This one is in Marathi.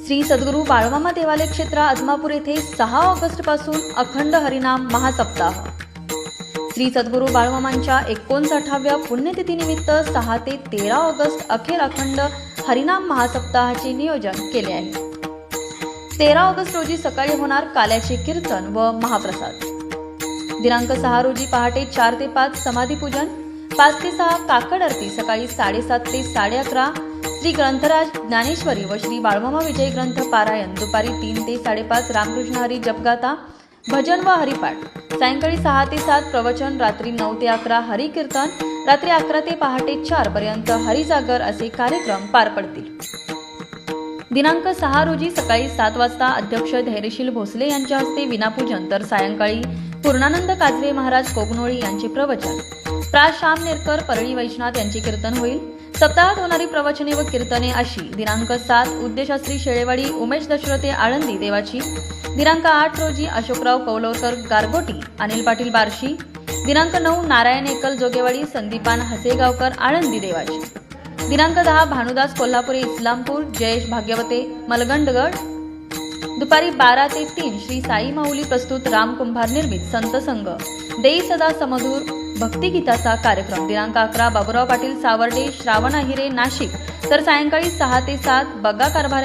श्री सद्गुरू बाळमामा देवालय क्षेत्र आदमापूर येथे 6 ऑगस्ट पासून अखंड हरिनाम महासप्ताह। श्री सद्गुरू बाळमामांच्या 59व्या पुण्यतिथीनिमित्त 6 ते 13 ऑगस्ट अखेर अखंड हरिनाम महासप्ताहाचे नियोजन केले आहे। 13 ऑगस्ट रोजी सकाळी होणार काल्याचे कीर्तन व महाप्रसाद। दिनांक 6 रोजी पहाटे 4 ते 5 समाधी पूजन, 5 ते 6 काकड आरती, सकाळी 7:30 ते 11:30 श्री ग्रंथराज ज्ञानेश्वरी व श्री बाळमामा विजय ग्रंथ पारायण, दुपारी 3 ते 5:30 रामकृष्ण हरी जपगाथा, भजन व हरिपाठ, सायंकाळी 6 ते 7 प्रवचन, रात्री 9 ते 11 हरी कीर्तन, रात्री 11 ते पहाटे 4 पर्यंत हरिजागर असे कार्यक्रम पार पडतील। दिनांक 6 रोजी सकाळी 7 वाजता अध्यक्ष धैर्यशील भोसले यांच्या हस्ते विनापूजन, तर सायंकाळी पूर्णानंद काजवे महाराज कोगनोळी यांचे प्रवचन, प्रा श्याम नेरकर परळी वैष्णव यांचे कीर्तन होईल। सप्ताहात होणारी प्रवचने व कीर्तने अशी: दिनांक 7 उद्यशास्त्री शेळेवाडी उमेश दशरथे आळंदी देवाची, दिनांक 8 रोजी अशोकराव कौलवकर गारगोटी अनिल पाटील बार्शी, दिनांक 9 नारायण एकल जोगेवाडी संदीपान हसेगावकर आळंदी देवाची, दिनांक 10 भानुदास कोल्हापुरी इस्लामपूर जयेश भाग्यवते मलगंडगड, दुपारी 12 ते 3 श्री साई माऊली प्रस्तुत राम कुंभार निर्मित संत संघ देई सदा समधूर भक्तिगीताचा कार्यक्रम। दिनांक 11 बाबूराव पाटील सावर्डे श्रावण अहिरे नाशिक, तर सायंकाळी 6 ते 7 बग्गा कारभार